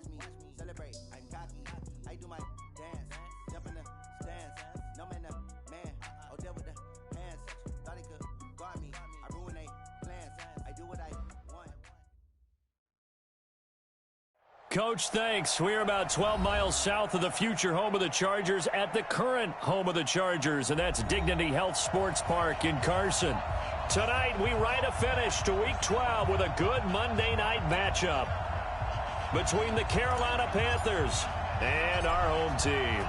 Watch me celebrate, I'm cocky. I do my dance, jump in the stands. No man, man. Oh, deal with the hands. Thought he could guard me. I ruin they plans. I do what I want. Coach, thanks. We're about 12 miles south of the future home of the Chargers at the current home of the Chargers, and that's Dignity Health Sports Park in Carson. Tonight, we write a finish to Week 12 with a good Monday night matchup between the Carolina Panthers and our home team.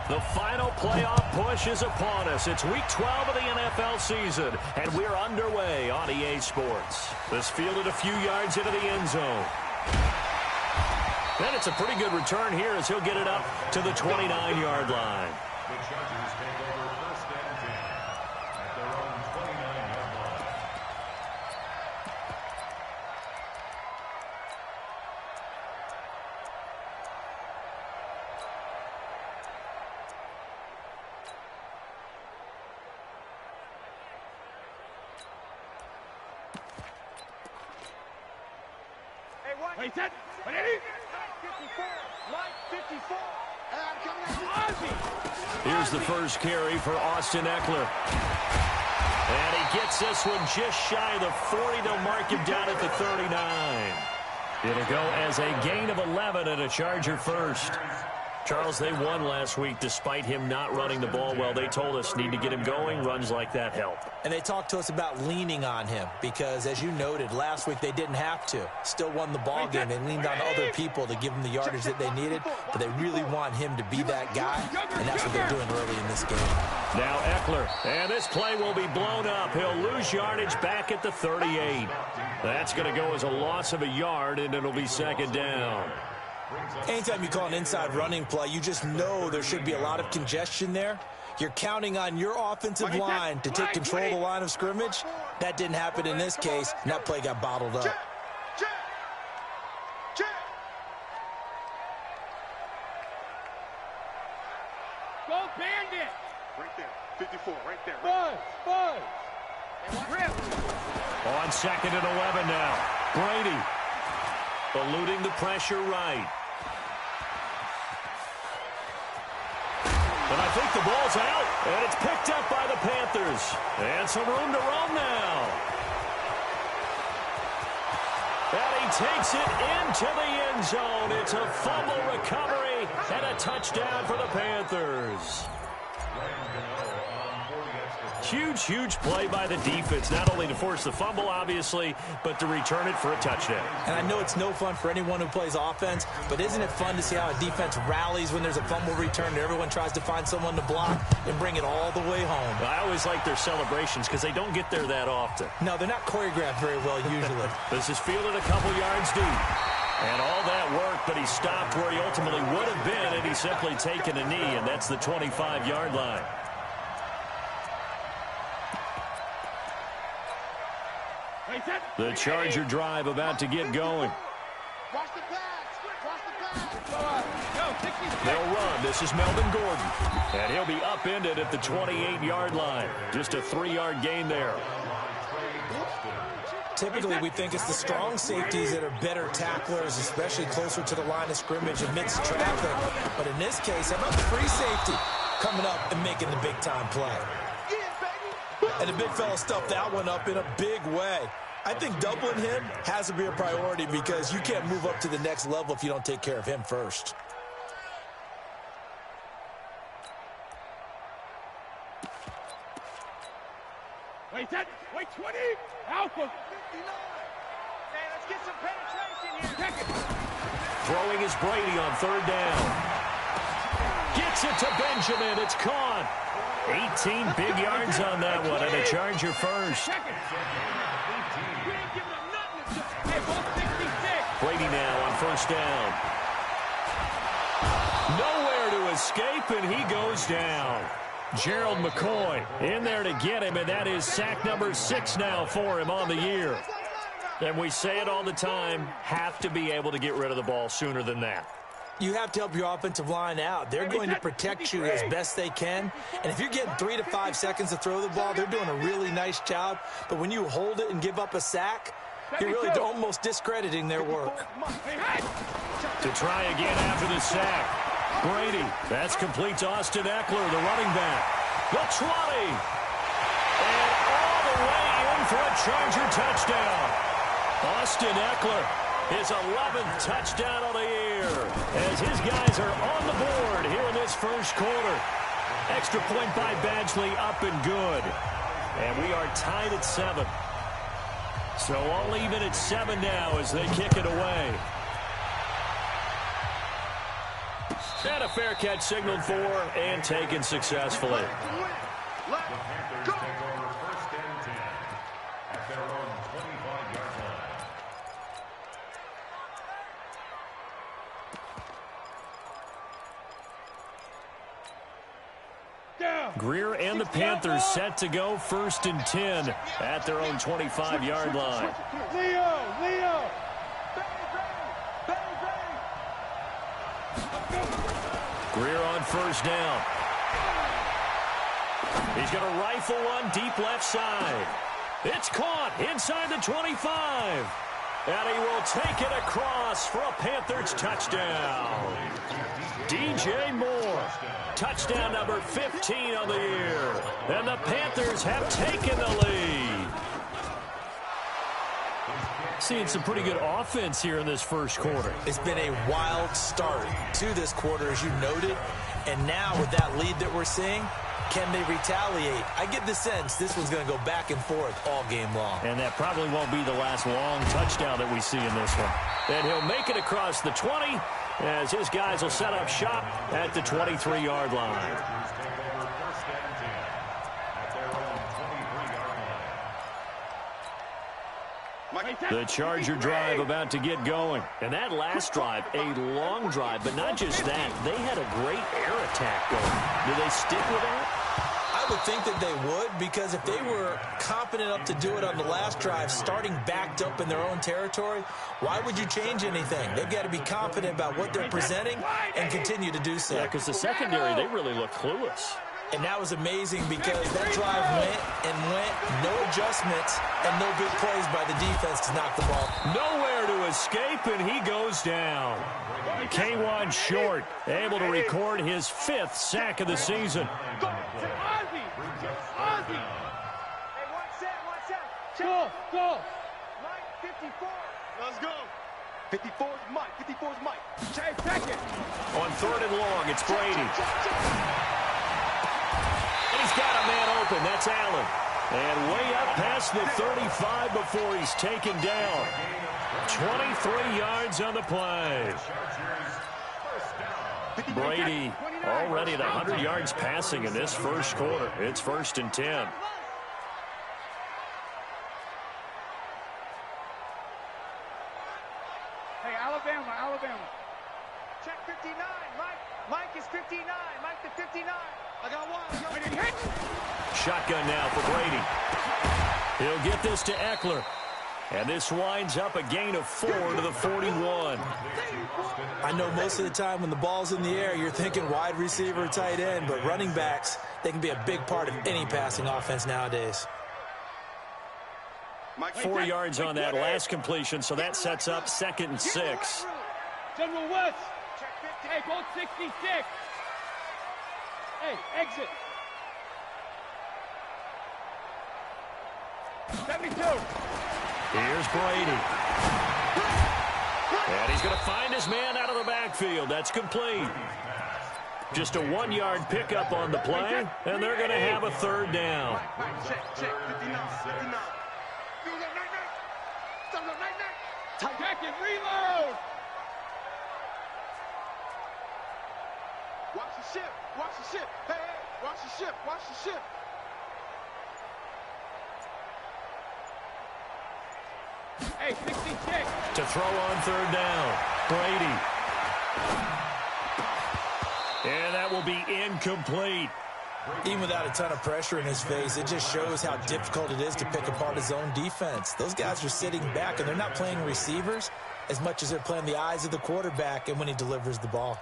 The final playoff push is upon us. It's Week 12 of the NFL season, and we're underway on EA Sports. This fielded a few yards into the end zone. Then it's a pretty good return here as he'll get it up to the 29-yard line. The Chargers take over first and 10 at their own 29-yard line. Hey, what? Wait, set. Ready? 54. Mike, 54. Here's the first carry for Austin Eckler. And he gets this one just shy of the 40. They'll mark him down at the 39. It'll go as a gain of 11 and a Charger first. Charles, they won last week despite him not running the ball well. They told us need to get him going. Runs like that help. And they talked to us about leaning on him because, as you noted, last week they didn't have to. Still won the ball game. They leaned on other people to give them the yardage that they needed, but they really want him to be that guy, and that's what they're doing early in this game. Now Eckler, and this play will be blown up. He'll lose yardage back at the 38. That's going to go as a loss of a yard, and it'll be second down. Anytime you call an inside running play, you just know there should be a lot of congestion there. You're counting on your offensive line to take control of the line of scrimmage. That didn't happen in this case, and that play got bottled up. Go Bandit! Right there, 54, right there. Buzz! On second and 11 now. Brady eluding the pressure right. And I think the ball's out, and it's picked up by the Panthers. And some room to roam now. And he takes it into the end zone. It's a fumble recovery and a touchdown for the Panthers. Huge play by the defense, not only to force the fumble, obviously, but to return it for a touchdown. And I know it's no fun for anyone who plays offense, but isn't it fun to see how a defense rallies when there's a fumble return and everyone tries to find someone to block and bring it all the way home? I always like their celebrations because they don't get there that often. No, they're not choreographed very well usually. This is fielded a couple yards deep. And all that work, but he stopped where he ultimately would have been, and he's simply taken a knee, and that's the 25-yard line. The Charger drive about to get going. Watch the pass! They'll run. This is Melvin Gordon. And he'll be upended at the 28-yard line. Just a 3-yard gain there. Typically, we think it's the strong safeties that are better tacklers, especially closer to the line of scrimmage amidst traffic. But in this case, how about the free safety coming up and making the big-time play? And the big fella stuffed that one up in a big way. I think doubling him has to be a priority because you can't move up to the next level if you don't take care of him first. Wait, 20. Alpha. 59. Hey, let's get some penetration here. Check it. Throwing is Brady on third down. Gets it to Benjamin. It's caught. 18 big yards on that one, and a Charger first. Brady now on first down. Nowhere to escape, and he goes down. Gerald McCoy in there to get him, and that is sack number 6 now for him on the year. And we say it all the time, have to be able to get rid of the ball sooner than that. You have to help your offensive line out. They're going to protect you as best they can. And if you're getting 3 to 5 seconds to throw the ball, they're doing a really nice job. But when you hold it and give up a sack, You're really almost discrediting their work. To try again after the sack. Brady, that's complete to Austin Eckler, the running back. The 20. And all the way in for a Charger touchdown. Austin Eckler, his 11th touchdown of the year, as his guys are on the board here in this first quarter. Extra point by Badgley, up and good. And we are tied at 7. So all even at 7 now as they kick it away. And a fair catch signaled for and taken successfully. The Panthers take over first and 10 at their own 25-yard line. Greer and the Panthers set to go first and 10 at their own 25-yard line. Leo! Greer on first down. He's going to rifle one deep left side. It's caught inside the 25. And he will take it across for a Panthers touchdown. DJ Moore, touchdown number 15 on the year. And the Panthers have taken the lead. Seeing some pretty good offense here in this first quarter. It's been a wild start to this quarter, as you noted. And now with that lead that we're seeing, can they retaliate? I get the sense this one's going to go back and forth all game long. And that probably won't be the last long touchdown that we see in this one. And he'll make it across the 20 as his guys will set up shop at the 23-yard line. The Charger drive about to get going. And that last drive, a long drive, but not just that. They had a great air attack going. Do they stick with that? I would think that they would, because if they were confident enough to do it on the last drive, starting backed up in their own territory, why would you change anything? They've got to be confident about what they're presenting and continue to do so. Yeah, because the secondary, they really look clueless. And that was amazing because that drive went and went, no adjustments, and no big plays by the defense to knock the ball. Nowhere to escape, and he goes down. K1 Short, able to record his 5th sack of the season. Go! Ozzy! Hey, one set. Go! Mike, 54. Let's go. 54's Mike. Check it. On 3rd and long, it's Brady. And he's got a man open. That's Allen. And way up past the 35 before he's taken down. 23 yards on the play. Brady already at 100 yards passing in this first quarter. It's 1st and 10. Hey, Alabama. Check 59. Mike is 59. Mike the 59. I got one. Shotgun now for Brady. He'll get this to Eckler. And this winds up a gain of 4 to the 41. I know most of the time when the ball's in the air, you're thinking wide receiver, tight end, but running backs, they can be a big part of any passing offense nowadays. 4 yards on that last completion, so that sets up 2nd and 6. General West. Hey, go 66. Hey, exit. 72. Here's Brady. And he's going to find his man out of the backfield. That's complete. Just a 1-yard pickup on the play, and they're going to have a 3rd down. Check. 59. Check it, reload. Watch the ship. Hey, watch the ship. Hey, 66. To throw on 3rd down, Brady. And that will be incomplete. Even without a ton of pressure in his face, it just shows how difficult it is to pick apart his own defense. Those guys are sitting back, and they're not playing receivers as much as they're playing the eyes of the quarterback and when he delivers the ball.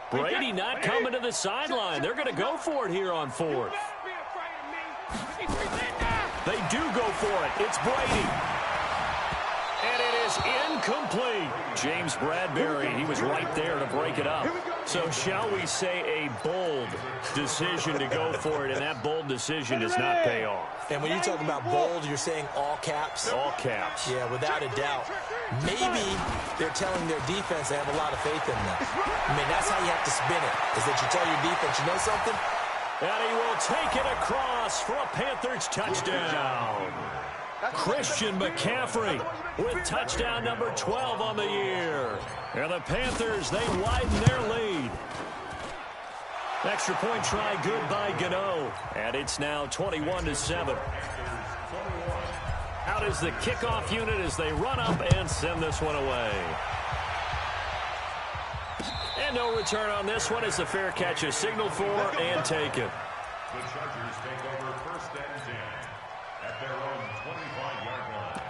Brady not coming to the sideline. They're going to go for it here on 4th. They do go for it. It's Brady. And it is incomplete. James Bradbury, he was right there to break it up. So shall we say a bold decision to go for it, and that bold decision does not pay off. And when you talk about bold, you're saying all caps? All caps. Yeah, without a doubt. Maybe they're telling their defense they have a lot of faith in them. I mean, that's how you have to spin it, is that you tell your defense, you know something? And he will take it across for a Panthers touchdown. Christian McCaffrey with touchdown number 12 on the year. And the Panthers, they widen their lead. Extra point try good by Gano. And it's now 21-7. Out is the kickoff unit as they run up and send this one away. And no return on this one as the fair catch is signaled for and taken. The Chargers take over 1st and 10 at their own 25-yard line.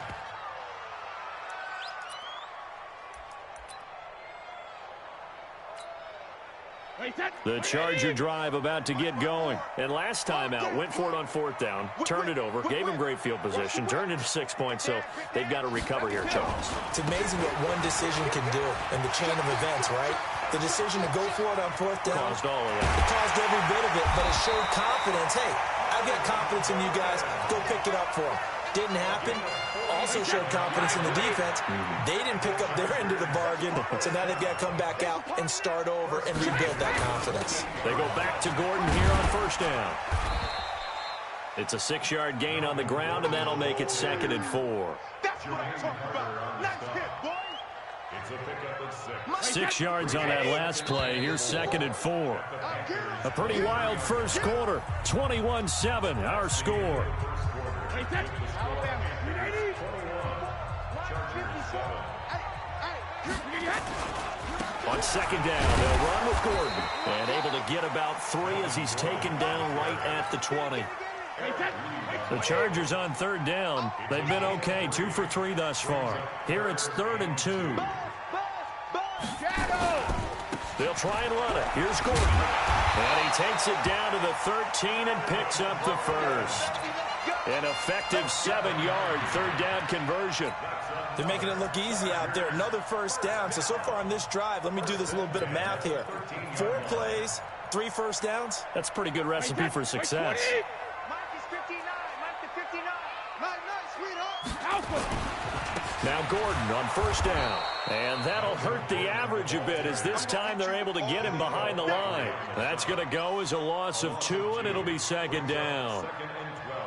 The Charger drive about to get going. And last time out, went for it on 4th down, turned it over, gave him great field position, turned into 6 points, so they've got to recover here, Charles. It's amazing what one decision can do in the chain of events, right? The decision to go for it on 4th down. Caused all of that. It caused every bit of it, but it showed confidence. Hey, I've got confidence in you guys. Go pick it up for them. Didn't happen. Also showed confidence in the defense. They didn't pick up their end of the bargain, so now they've got to come back out and start over and rebuild that confidence. They go back to Gordon here on 1st down. It's a 6-yard gain on the ground, and that'll make it 2nd and 4. That's what I'm talking about. Nice hit, boy. It's a pickup at 6. 6 yards on that last play. Here's 2nd and 4. A pretty wild first quarter. 21-7, our score. On 2nd down, they'll run with Gordon. And able to get about 3 as he's taken down right at the 20. The Chargers on 3rd down. They've been okay, 2 for 3 thus far. Here it's 3rd and 2. They'll try and run it. Here's Gordon. And he takes it down to the 13 and picks up the first. An effective 7-yard 3rd down conversion. They're making it look easy out there. Another 1st down. So far on this drive, let me do this little bit of math here. 4 plays, 3 1st downs. That's a pretty good recipe for success. Mike is 59. Mike to 59. Nice, sweetheart. Now Gordon on 1st down. And that'll hurt the average a bit as this time they're able to get him behind the line. That's going to go as a loss of 2, and it'll be 2nd down.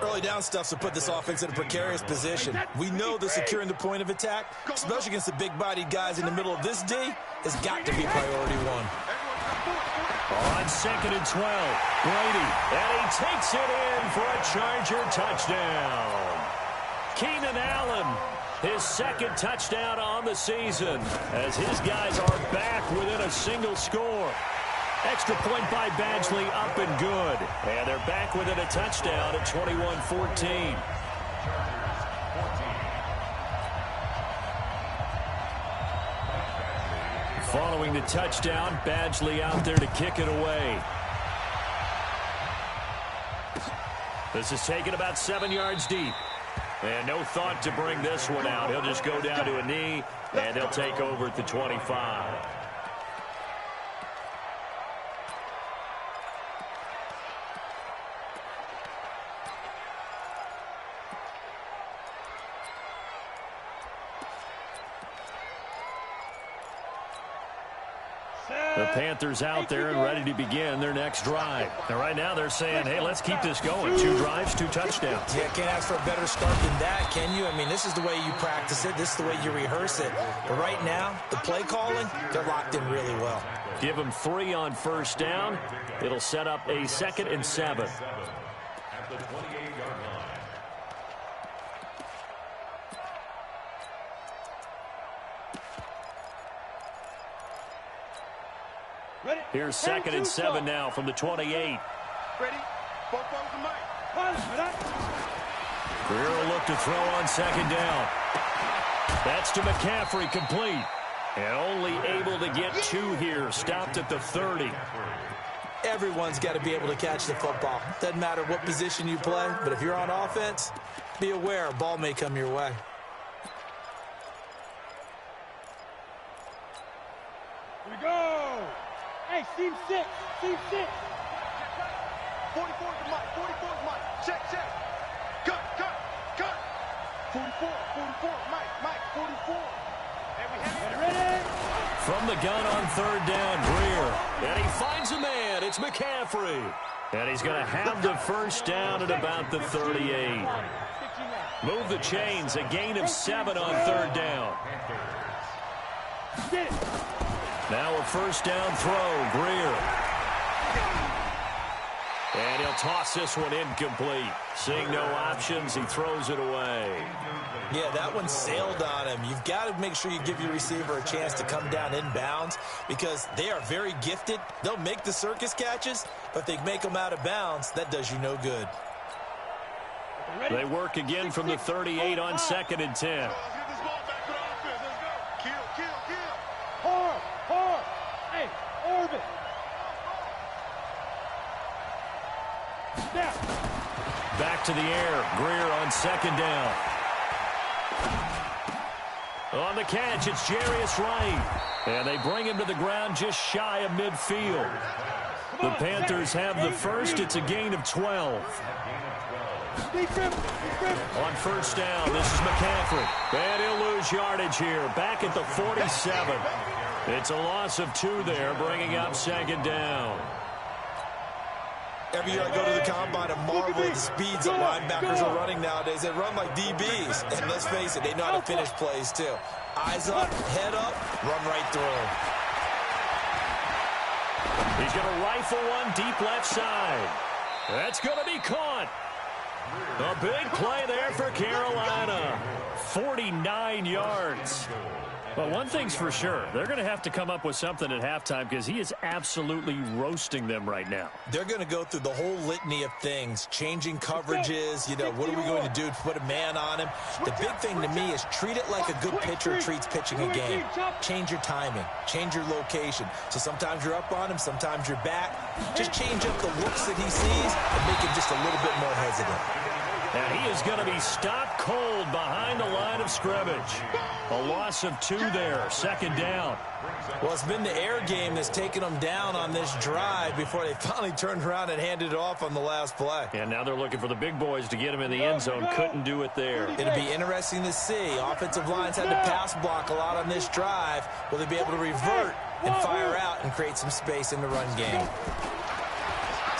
Early down stuff to put this offense in a precarious position. We know that securing the point of attack, especially against the big-bodied guys in the middle of this D, has got to be priority 1. On 2nd and 12, Brady, and he takes it in for a Charger touchdown. Keenan Allen, his 2nd touchdown on the season, as his guys are back within a single score. Extra point by Badgley, up and good. And they're back within a touchdown at 21-14. Following the touchdown, Badgley out there to kick it away. This is taken about 7 yards deep. And no thought to bring this one out. He'll just go down to a knee, and he'll take over at the 25. The Panthers out there and ready to begin their next drive. And right now they're saying, hey, let's keep this going. 2 drives, 2 touchdowns. Yeah, can't ask for a better start than that, can you? I mean, this is the way you practice it. This is the way you rehearse it. But right now, the play calling, they're locked in really well. Give them 3 on 1st down. It'll set up a 2nd and 7. At the 28-yard line. Here's 2nd and 7 now from the 28. Ready? Both balls to Mike. Guerrero will look to throw on 2nd down. That's to McCaffrey, complete. And only able to get 2 here, stopped at the 30. Everyone's got to be able to catch the football. Doesn't matter what position you play, but if you're on offense, be aware a ball may come your way. Here we go. Hey, team 6. Team 6. 44 to Mike. 44 to Mike. Check. Cut. 44. Mike. 44. And we have it. Ready? From the gun on third down, Greer. And he finds a man. It's McCaffrey. And he's going to have the first down at about the 38. Move the chains. A gain of 7 on third down. Now a first down throw. Greer. And he'll toss this one incomplete. Seeing no options, he throws it away. Yeah, that one sailed on him. You've got to make sure you give your receiver a chance to come down inbounds because they are very gifted. They'll make the circus catches, but if they make them out of bounds, that does you no good. They work again from the 38 on 2nd and 10. Let's get this ball back to the offense. Let's go. Kill. Hard. Hey, orbit. Snap. Back to the air. Greer on 2nd down. On the catch, it's Jarius Wright. And they bring him to the ground just shy of midfield. The Panthers have the first. It's a gain of 12. On first down, this is McCaffrey. And he'll lose yardage here. Back at the 47. It's a loss of 2 there, bringing up 2nd down. Every year I go to the combine and marvel at the speeds that linebackers are running nowadays. They run like DBs. And let's face it, they know how to finish plays too. Eyes up, head up, run right through. He's going to rifle one deep left side. That's going to be caught. A big play there for Carolina. 49 yards. But one thing's for sure, they're going to have to come up with something at halftime because he is absolutely roasting them right now. They're going to go through the whole litany of things, changing coverages, what are we going to do to put a man on him? The big thing to me is treat it like a good pitcher treats pitching a game. Change your timing, change your location. So sometimes you're up on him, sometimes you're back. Just change up the looks that he sees and make him just a little bit more hesitant. And he is going to be stopped cold behind the line of scrimmage. A loss of 2 there, 2nd down. Well, it's been the air game that's taken them down on this drive before they finally turned around and handed it off on the last play. And now they're looking for the big boys to get him in the end zone. Couldn't do it there. It'll be interesting to see. Offensive lines had to pass block a lot on this drive. Will they be able to revert and fire out and create some space in the run game?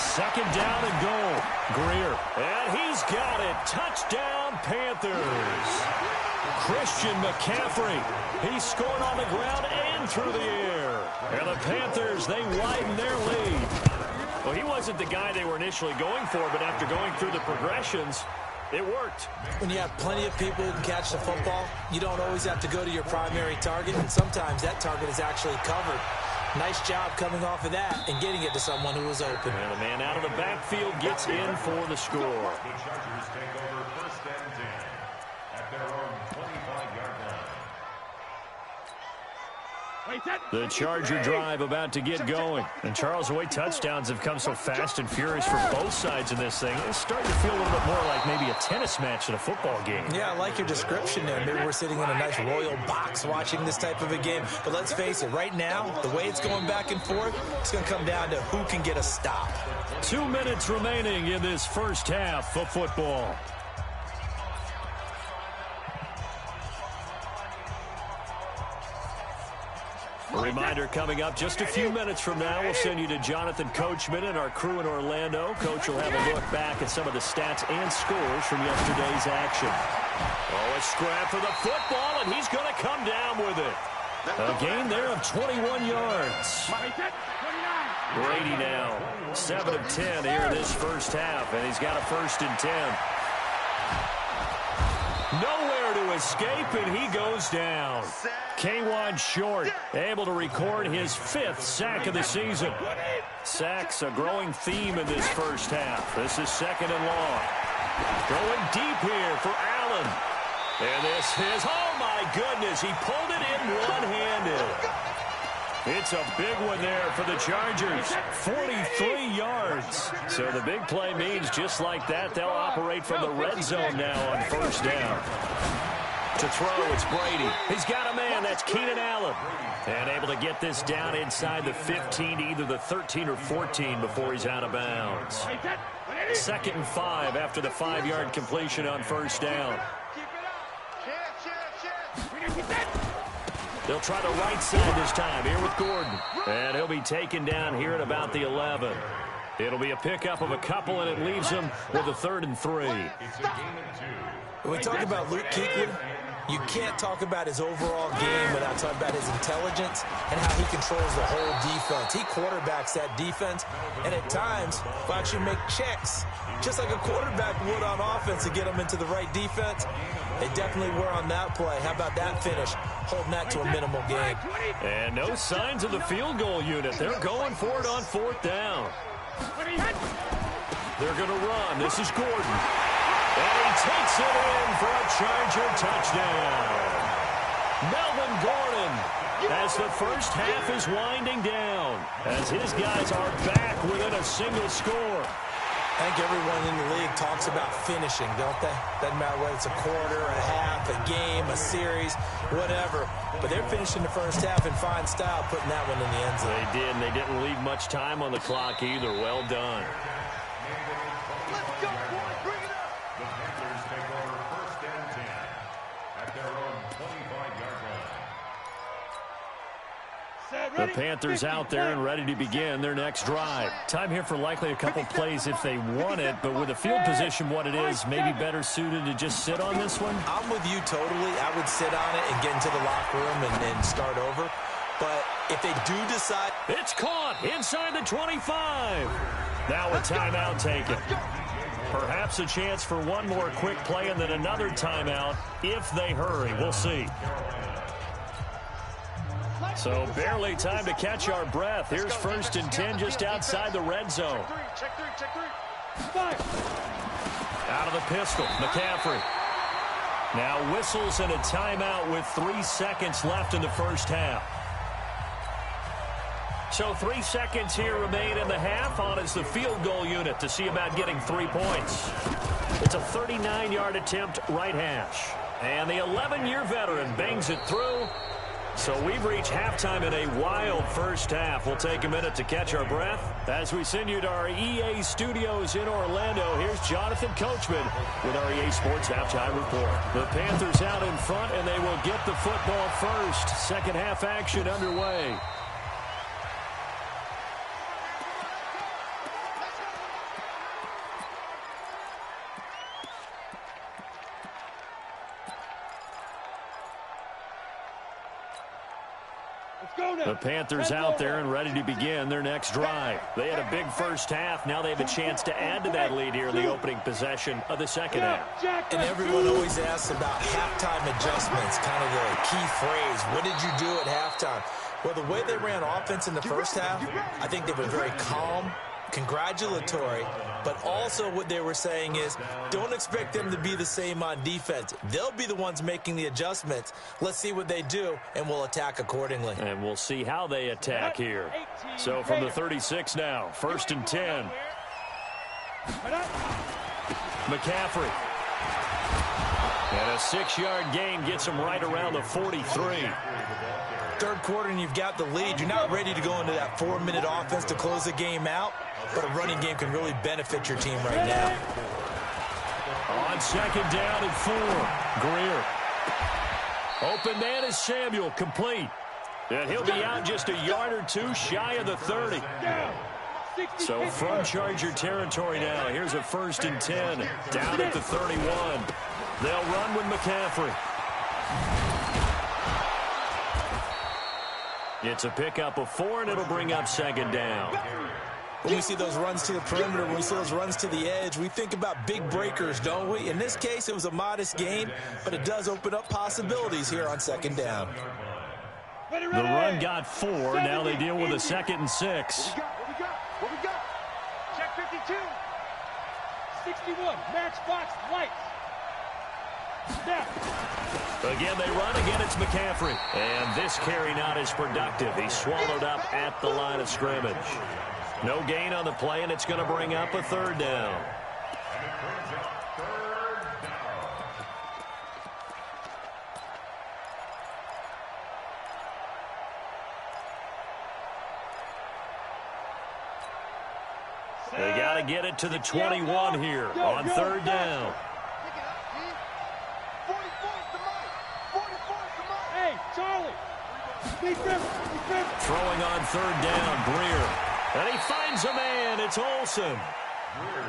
2nd down and goal. Greer. And he's got it. Touchdown, Panthers. Christian McCaffrey. He scored on the ground and through the air. And the Panthers, they widen their lead. Well, he wasn't the guy they were initially going for, but after going through the progressions, it worked. When you have plenty of people who can catch the football, you don't always have to go to your primary target, and sometimes that target is actually covered. Nice job coming off of that and getting it to someone who was open. And the man out of the backfield gets in for the score. The Chargers take over 1st and 10 at their own 25-yard line. The Charger drive about to get going. And Charles, the way touchdowns have come so fast and furious for both sides in this thing, it's starting to feel a little bit more like maybe a tennis match than a football game. Yeah, I like your description there. Maybe we're sitting in a nice royal box watching this type of a game. But let's face it, right now, the way it's going back and forth, it's going to come down to who can get a stop. 2 minutes remaining in this first half of football. A reminder coming up just a few minutes from now, we'll send you to Jonathan Coachman and our crew in Orlando. Coach will have a look back at some of the stats and scores from yesterday's action. Oh, a scrap for the football, and he's going to come down with it. A gain there of 21 yards. Brady now, 7 of 10 here in this first half, and he's got a 1st and 10. Nowhere to escape, and he goes down. K'Wan Short able to record his 5th sack of the season. Sacks a growing theme in this first half. This is 2nd and long. Going deep here for Allen. And this is, oh my goodness, he pulled it in one-handed. It's a big one there for the Chargers. 43 yards. So the big play means just like that, they'll operate from the red zone now on first down. To throw, it's Brady. He's got a man. That's Keenan Allen. And able to get this down inside the 15, either the 13 or 14 before he's out of bounds. 2nd and 5 after the 5-yard completion on first down. They'll try the right side this time here with Gordon. And he'll be taken down here at about the 11. It'll be a pickup of a couple, and it leaves him with a 3rd and 3. When we talk about Luke Kuechly, you can't talk about his overall game without talking about his intelligence and how he controls the whole defense. He quarterbacks that defense, and at times will actually make checks, just like a quarterback would on offense to get them into the right defense. They definitely were on that play. How about that finish, holding that to a minimal gain. And no signs of the field goal unit. They're going for it on 4th down. They're going to run. This is Gordon. And he takes it in for a Charger touchdown. Melvin Gordon, as the first half is winding down, as his guys are back within a single score. I think everyone in the league talks about finishing, don't they? Doesn't matter whether it's a quarter, a half, a game, a series, whatever. But they're finishing the first half in fine style, putting that one in the end zone. They did, and they didn't leave much time on the clock either. Well done. The Panthers out there and ready to begin their next drive. Time here for likely a couple plays if they want it, but with the field position what it is, maybe better suited to just sit on this one? I'm with you totally. I would sit on it and get into the locker room and start over. But if they do decide... It's caught inside the 25. Now a timeout taken. Perhaps a chance for one more quick play and then another timeout if they hurry. We'll see. So barely time to catch our breath. Here's 1st and 10 just outside the red zone. Check three. Out of the pistol, McCaffrey. Now whistles and a timeout with 3 seconds left in the first half. So 3 seconds here remain in the half. On is the field goal unit to see about getting 3 points. It's a 39-yard attempt, right hash. And the 11-year veteran bangs it through. So we've reached halftime in a wild first half. We'll take a minute to catch our breath. As we send you to our EA studios in Orlando, here's Jonathan Coachman with our EA Sports Halftime Report. The Panthers out in front, and they will get the football first. Second half action underway. The Panthers out there and ready to begin their next drive. They had a big first half. Now they have a chance to add to that lead here in the opening possession of the second half. And everyone always asks about halftime adjustments, kind of the key phrase. What did you do at halftime? Well, the way they ran offense in the first half, I think they were very calm, congratulatory, but also what they were saying is don't expect them to be the same on defense. They'll be the ones making the adjustments. Let's see what they do, and we'll attack accordingly. And we'll see how they attack here. So from the 36 now, 1st and 10. McCaffrey. And a 6-yard gain gets him right around the 43. Third quarter and you've got the lead. You're not ready to go into that 4-minute offense to close the game out, but a running game can really benefit your team right now. On 2nd down and 4, Greer. Open man is Samuel, complete. And he'll be out just a yard or two shy of the 30. So from Charger territory now, here's a 1st and 10 down at the 31. They'll run with McCaffrey. It's a pickup of 4, and it'll bring up 2nd down. When we see those runs to the perimeter, when we see those runs to the edge, we think about big breakers, don't we? In this case, it was a modest gain, but it does open up possibilities here on 2nd down. The run got 4. Now they deal with a 2nd and 6. What we got? Check 52. 61. Matchbox lights. Snap. Again, they run. Again, it's McCaffrey. And this carry not as productive. He's swallowed up at the line of scrimmage. No gain on the play, and it's going to bring up a third down. They got to get it to the 21 here on third down. Hey, Charlie. Throwing on third down, Greer. And he finds a man. It's Olsen.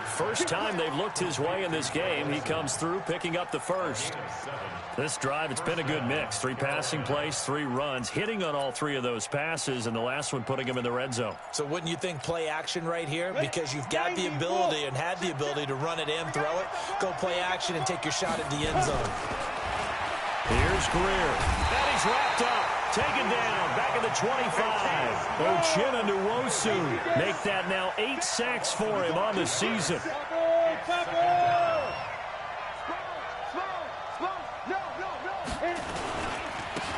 First time they've looked his way in this game. He comes through, picking up the first. This drive, it's been a good mix. 3 passing plays, 3 runs, hitting on all 3 of those passes, and the last one putting him in the red zone. So wouldn't you think play action right here? Because you've got the ability and had the ability to run it in, throw it, go play action, and take your shot at the end zone. Here's Greer. And he's wrapped up. Taken down. Back at the 25. Uchenna Nwosu. Make that now 8 sacks for him on the season.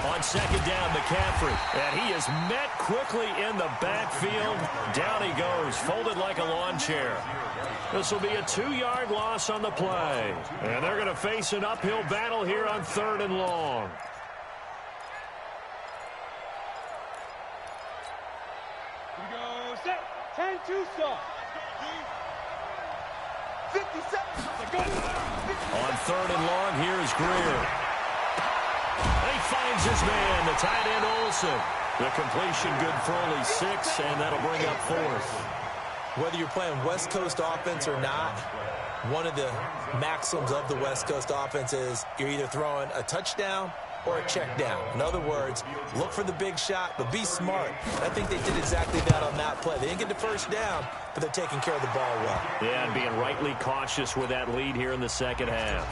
On second down, McCaffrey. And he is met quickly in the backfield. Down he goes, folded like a lawn chair. This will be a 2-yard loss on the play. And they're going to face an uphill battle here on third and long. Here we go, set. 10-2 stop. 57. On third and long, here is Greer. And he finds his man, the tight end Olsen. The completion good for only 6, and that'll bring up 4th. Whether you're playing West Coast offense or not, one of the maxims of the West Coast offense is you're either throwing a touchdown or a check down. In other words, look for the big shot, but be smart. I think they did exactly that on that play. They didn't get the first down, but they're taking care of the ball well. Yeah, and being rightly cautious with that lead here in the second half.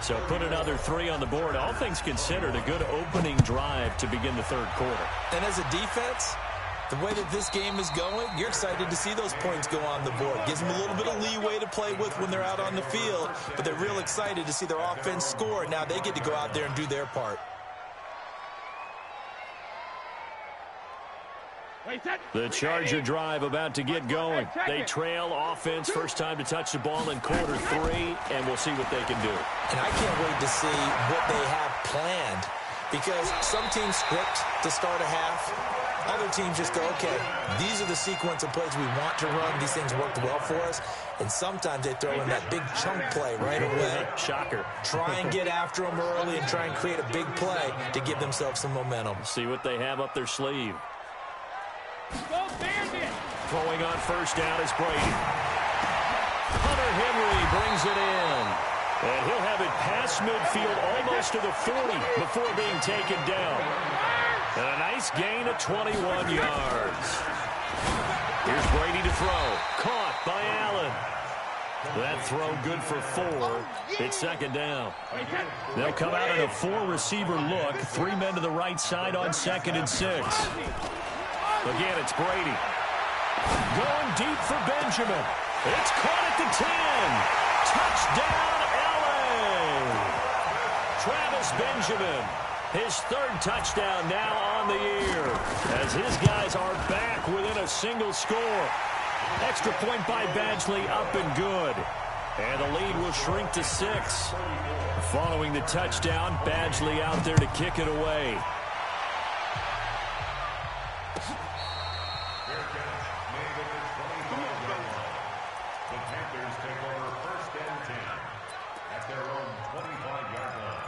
So put another 3 on the board. All things considered, a good opening drive to begin the third quarter. And as a defense, the way that this game is going, you're excited to see those points go on the board. Gives them a little bit of leeway to play with when they're out on the field, but they're real excited to see their offense score. Now they get to go out there and do their part. The Charger drive about to get going. They trail offense, first time to touch the ball in quarter 3, and we'll see what they can do. And I can't wait to see what they have planned, because some teams script to start a half. Other teams just go, okay, these are the sequence of plays we want to run. These things worked well for us. And sometimes they throw in that big chunk play right away. Shocker. Try and get after them early and try and create a big play to give themselves some momentum. See what they have up their sleeve. Go Bandit! Throwing on first down is Brady. Hunter Henry brings it in. And he'll have it past midfield almost to the 40 before being taken down. And a nice gain of 21 yards. Here's Brady to throw. Caught by Allen. That throw good for 4. It's second down. They'll come out in a 4-receiver look. 3 men to the right side on 2nd and 6. Again, it's Brady. Going deep for Benjamin. It's caught at the 10. Touchdown, LA. Travis Benjamin. His 3rd touchdown now on the year, as his guys are back within a single score. Extra point by Badgley, up and good. And the lead will shrink to 6. Following the touchdown, Badgley out there to kick it away. The Panthers take over 1st and 10 at their own 25-yard line.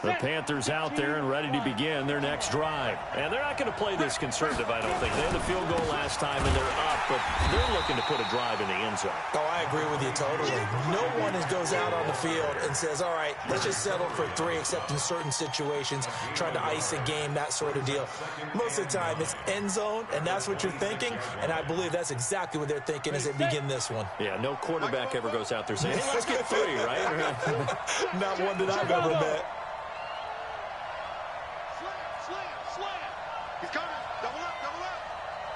The Panthers out there and ready to begin their next drive. And they're not going to play this conservative, I don't think. They had the field goal last time, and they're up, but they're looking to put a drive in the end zone. Oh, I agree with you totally. No one goes out on the field and says, all right, let's just settle for 3, except in certain situations, trying to ice a game, that sort of deal. Most of the time, it's end zone, and that's what you're thinking, and I believe that's exactly what they're thinking as they begin this one. Yeah, no quarterback ever goes out there saying, hey, let's get 3, right? Not one that I've ever met. He's coming. Double up, double up.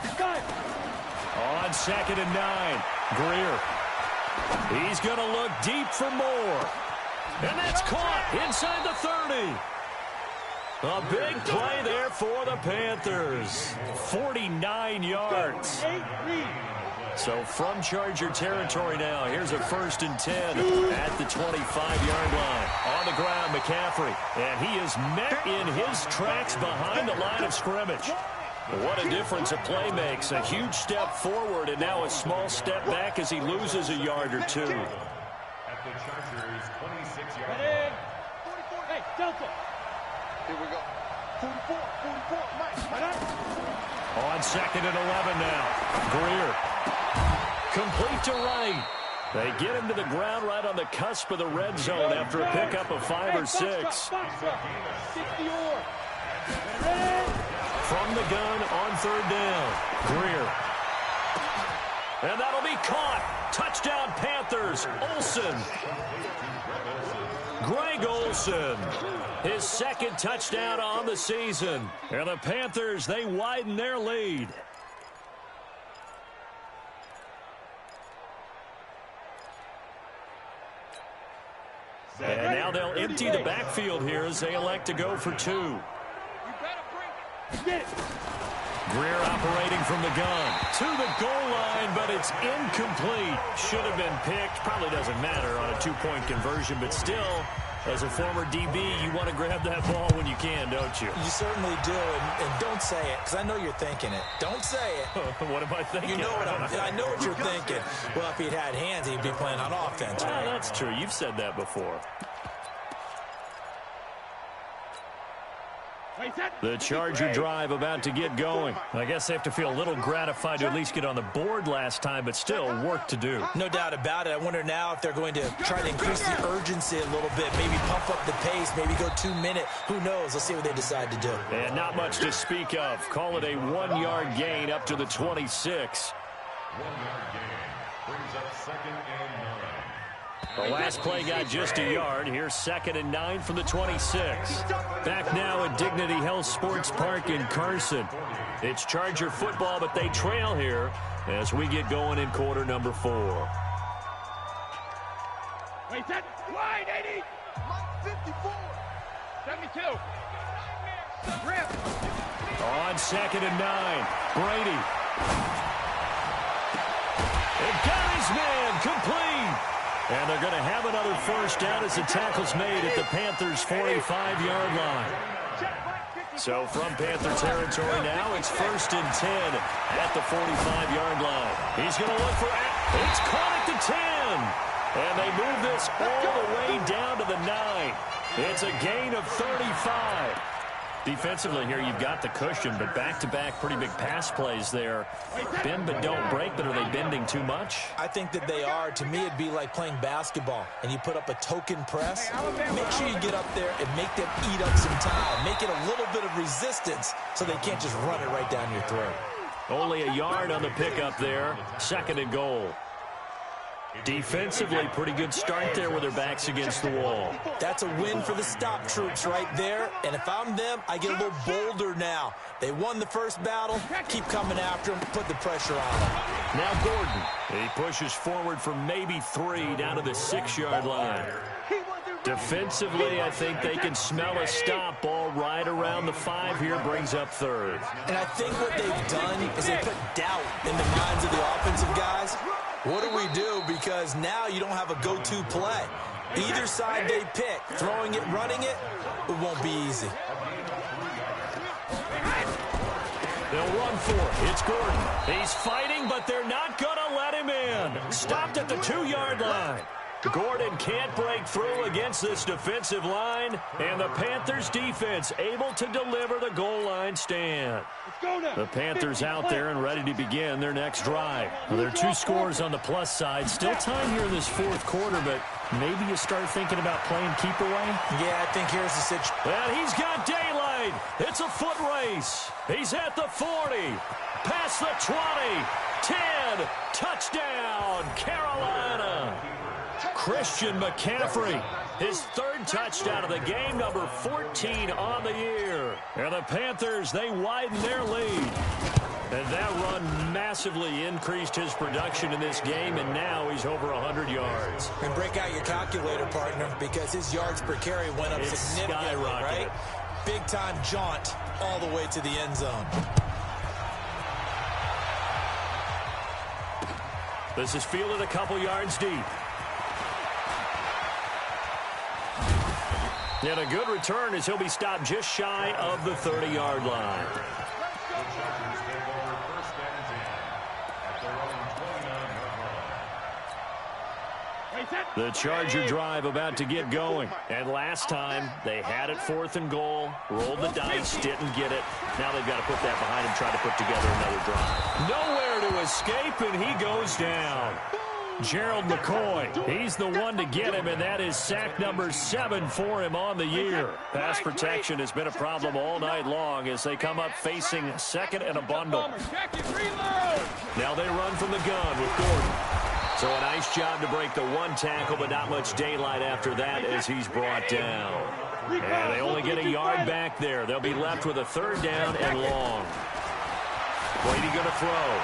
He's got it. On 2nd and 9, Greer. He's going to look deep for more. And that's caught inside the 30. A big play there for the Panthers. 49 yards. So from Charger territory now, here's a 1st and 10 at the 25-yard line. On the ground, McCaffrey. And he is met in his tracks behind the line of scrimmage. What a difference a play makes. A huge step forward and now a small step back as he loses a yard or two. At the Chargers' 26-yard line. 44. Hey, Delta. Here we go. 44, Mike. On 2nd and 11 now. Greer. Complete to right. They get him to the ground right on the cusp of the red zone after a pickup of 5 or 6. From the gun on 3rd down. Greer. And that'll be caught. Touchdown Panthers. Olsen. Greg Olsen. His 2nd touchdown on the season. And the Panthers, they widen their lead. And now they'll empty the backfield here as they elect to go for 2. Greer operating from the gun to the goal line, but it's incomplete. Should have been picked. Probably doesn't matter on a 2-point conversion, but still, as a former DB, you want to grab that ball when you can, don't you? You certainly do, and don't say it, because I know you're thinking it. Don't say it. What am I thinking? You know what I know what you're thinking. Well, if he'd had hands, he'd be playing on offense, right? Well, that's true. You've said that before. The Charger drive about to get going. I guess they have to feel a little gratified to at least get on the board last time, but still work to do. No doubt about it. I wonder now if they're going to try to increase the urgency a little bit, maybe pump up the pace, maybe go 2-minute. Who knows? Let's see what they decide to do. And not much to speak of. Call it a 1-yard gain up to the 26. 1-yard gain brings up 2nd and 9. The last play got just a yard. Here's 2nd and 9 from the 26. Back now at Dignity Health Sports Park in Carson. It's Charger football, but they trail here as we get going in quarter number 4. Wait, that wide 80. Mike 54. 72. Rip. On 2nd and 9, Brady. It got his man complete. And they're going to have another 1st down as the tackle's made at the Panthers' 45-yard line. So from Panther territory now, it's 1st and 10 at the 45-yard line. He's going to look for it. It's caught at the 10. And they move this all the way down to the 9. It's a gain of 35. Defensively here, you've got the cushion, but back-to-back pretty big pass plays there. Bend but don't break, but are they bending too much? I think that they are. To me, it'd be like playing basketball, and you put up a token press. Make sure you get up there and make them eat up some time. Make it a little bit of resistance so they can't just run it right down your throat. Only a yard on the pickup there. 2nd and goal. Defensively, pretty good start there with their backs against the wall. That's a win for the stop troops right there. And if I'm them, I get a little bolder now. They won the first battle. Keep coming after them. Put the pressure on them. Now Gordon. He pushes forward for maybe 3 down to the 6-yard line. Defensively, I think they can smell a stop. Ball right around the 5 here, brings up 3rd. And I think what they've done is they put doubt in the minds of the offensive guys. What do we do? Because now you don't have a go-to play. Either side they pick, throwing it, running it, it won't be easy. They'll run for it. It's Gordon. He's fighting, but they're not going to let him in. Stopped at the 2-yard line. Gordon can't break through against this defensive line, and the Panthers defense able to deliver the goal line stand. The Panthers out there and ready to begin their next drive. Well, there are 2 scores on the plus side. Still time here in this 4th quarter, but maybe you start thinking about playing keep away? Yeah, I think here's the situation. And he's got daylight. It's a foot race. He's at the 40, past the 20, 10, touchdown, Carolina. Christian McCaffrey, his 3rd touchdown of the game, number 14 on the year. And the Panthers, they widen their lead. And that run massively increased his production in this game, and now he's over 100 yards. And break out your calculator, partner, because his yards per carry went up significantly, right? Big-time jaunt all the way to the end zone. This is fielded a couple yards deep. And a good return as he'll be stopped just shy of the 30-yard line. The Charger drive about to get going. And last time, they had it 4th and goal, rolled the dice, didn't get it. Now they've got to put that behind him, try to put together another drive. Nowhere to escape, and he goes down. Gerald McCoy, he's the one to get him, and that is sack number 7 for him on the year. Pass protection has been a problem all night long as they come up facing 2nd and a bundle. Now they run from the gun with Gordon. So a nice job to break the 1 tackle, but not much daylight after that as he's brought down. And they only get a yard back there. They'll be left with a 3rd down and long. Brady going to throw.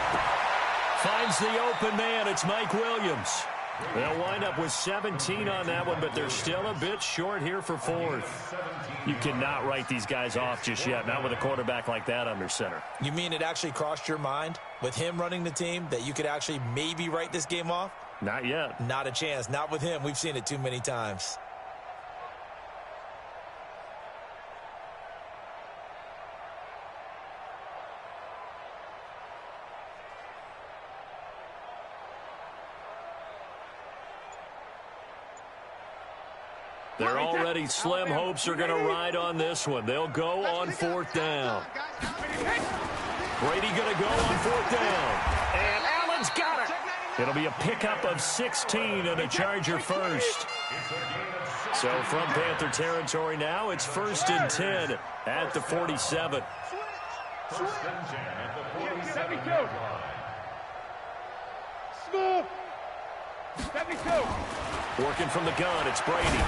Finds the open man. It's Mike Williams. They'll wind up with 17 on that one, but they're still a bit short here for 4th. You cannot write these guys off just yet, not with a quarterback like that under center. You mean it actually crossed your mind with him running the team that you could actually maybe write this game off? Not yet. Not a chance. Not with him. We've seen it too many times. They're already slim hopes are going to ride on this one. They'll go on 4th down. Brady going to go on 4th down. And Allen's got it. It'll be a pickup of 16 and a Charger first. So from Panther territory now, it's 1st and 10 at the 47. First and 10 at the 47. Smooth. 72. Working from the gun, it's Brady.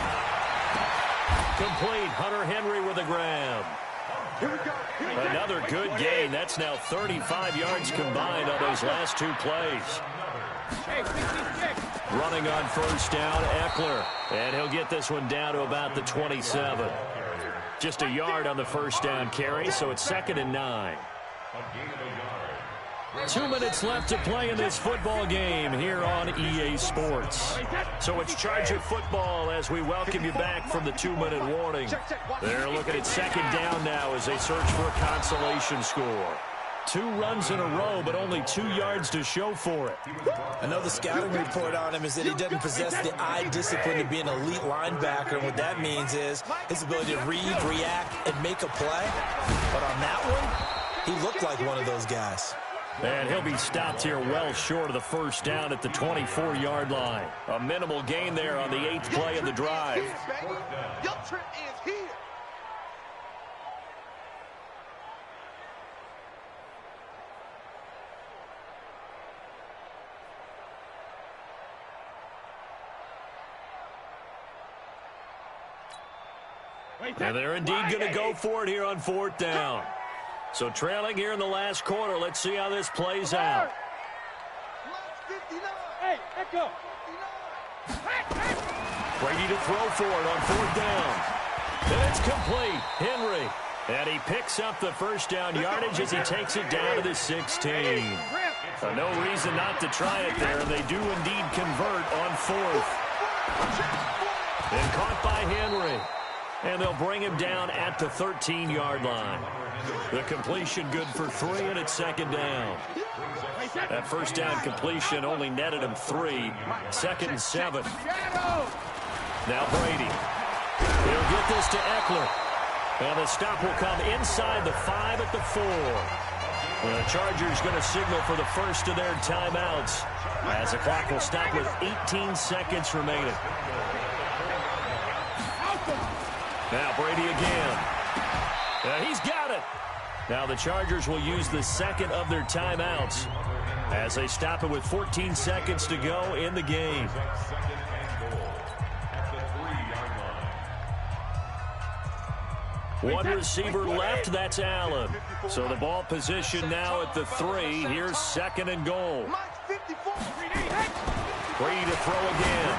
Complete. Hunter Henry with a grab. Another good gain. That's now 35 yards combined on those last 2 plays. Running on 1st down, Eckler. And he'll get this one down to about the 27. Just a yard on the 1st down carry, so it's 2nd and 9. 2 minutes left to play in this football game here on EA Sports. So it's Charger football as we welcome you back from the 2-minute warning. They're looking at 2nd down now as they search for a consolation score. 2 runs in a row, but only 2 yards to show for it. I know the scouting report on him is that he doesn't possess the eye discipline to be an elite linebacker. And what that means is his ability to read, react, and make a play. But on that one, he looked like one of those guys. And he'll be stopped here well short of the 1st down at the 24-yard line. A minimal gain there on the 8th play of the drive. Your trip is here. And they're indeed going to go for it here on 4th down. So trailing here in the last quarter. Let's see how this plays out. Hey, Echo. Brady to throw for it on 4th down. And it's complete. Henry. And he picks up the 1st down yardage as he takes it down to the 16. So no reason not to try it there. And they do indeed convert on 4th. And caught by Henry. And they'll bring him down at the 13-yard line. The completion good for 3, and it's 2nd down. That 1st down completion only netted him 3. 2nd and 7. Now Brady. He'll get this to Eckler. And the stop will come inside the 5 at the 4. The Chargers going to signal for the first of their timeouts as the clock will stop with 18 seconds remaining. Now Brady again. He's got it. Now the Chargers will use the 2nd of their timeouts as they stop it with 14 seconds to go in the game. One receiver left, that's Allen. So the ball position now at the 3. Here's 2nd and goal. 3 to throw again.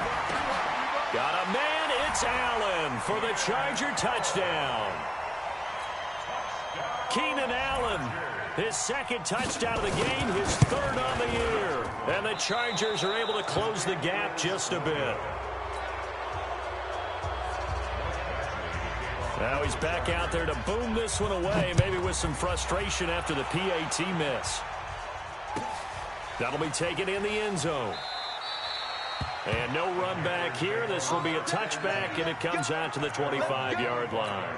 Got a man, it's Allen for the Charger touchdown. Keenan Allen, his 2nd touchdown of the game, his 3rd on the year. And the Chargers are able to close the gap just a bit. Now he's back out there to boom this one away, maybe with some frustration after the PAT miss. That'll be taken in the end zone. And no run back here. This will be a touchback, and it comes out to the 25-yard line.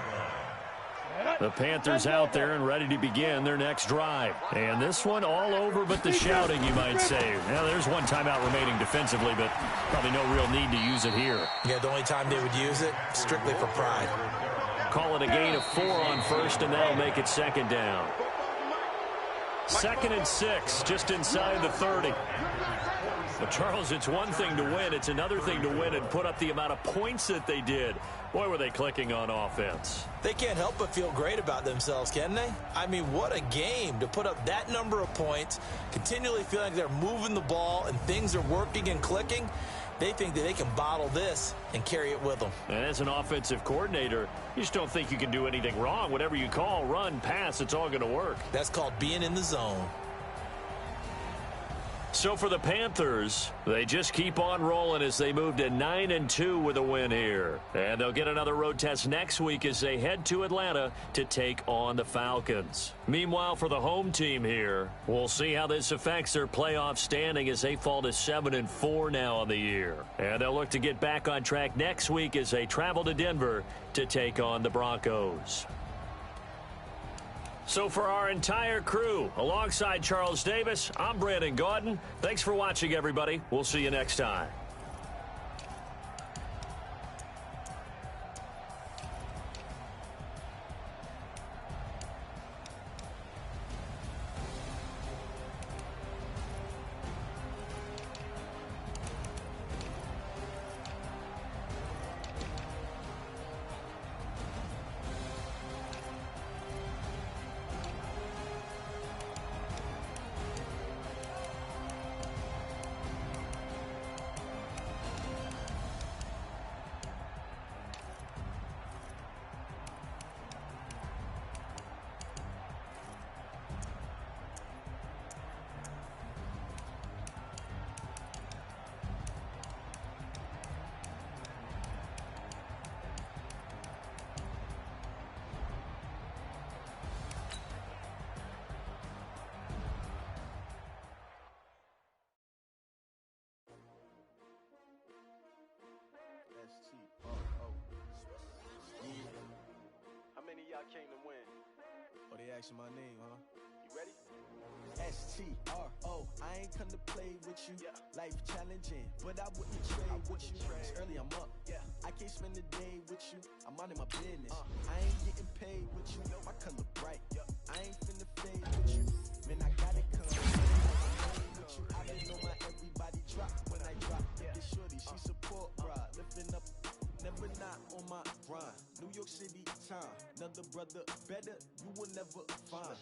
The Panthers out there and ready to begin their next drive. And this one all over but the shouting, you might say. Now, there's one timeout remaining defensively, but probably no real need to use it here. Yeah, the only time they would use it, strictly for pride. Call it a gain of 4 on 1st, and that'll make it 2nd down. 2nd and 6, just inside the 30. But, Charles, it's one thing to win. It's another thing to win and put up the amount of points that they did. Boy, were they clicking on offense. They can't help but feel great about themselves, can they? I mean, what a game to put up that number of points, continually feel like they're moving the ball and things are working and clicking. They think that they can bottle this and carry it with them. And as an offensive coordinator, you just don't think you can do anything wrong. Whatever you call, run, pass, it's all going to work. That's called being in the zone. So for the Panthers, they just keep on rolling as they move to 9-2 with a win here. And they'll get another road test next week as they head to Atlanta to take on the Falcons. Meanwhile, for the home team here, we'll see how this affects their playoff standing as they fall to 7-4 now on the year. And they'll look to get back on track next week as they travel to Denver to take on the Broncos. So for our entire crew, alongside Charles Davis, I'm Brandon Gaudin. Thanks for watching, everybody. We'll see you next time. Came to win. Oh, they asking my name, huh? You ready? S-T-R-O, I ain't come to play with you. Yeah. Life challenging, but I wouldn't trade with you. It's early, I'm up. Yeah. I can't spend the day with you. I'm out in my business. I ain't getting paid with you. My color bright. Yeah. I ain't finna fade with you. Man, I got it come. With you, I been on my everybody drop when I drop. Yeah. This shorty, she support, bruh. Lifting up. Never not on my grind. New York City time. Another brother better, you will never find.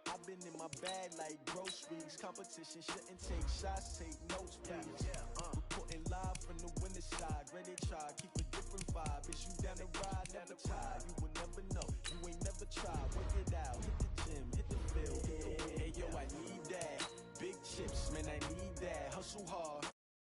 I've been in my bag like groceries. Competition shouldn't take shots, take notes, please. Reporting live from the winning side. Ready to try, keep a different vibe. Is you down the ride, never tired. You will never know, you ain't never tried. Work it out, hit the gym, hit the field. Hey yo, I need that. Big chips, man, I need that. Hustle hard.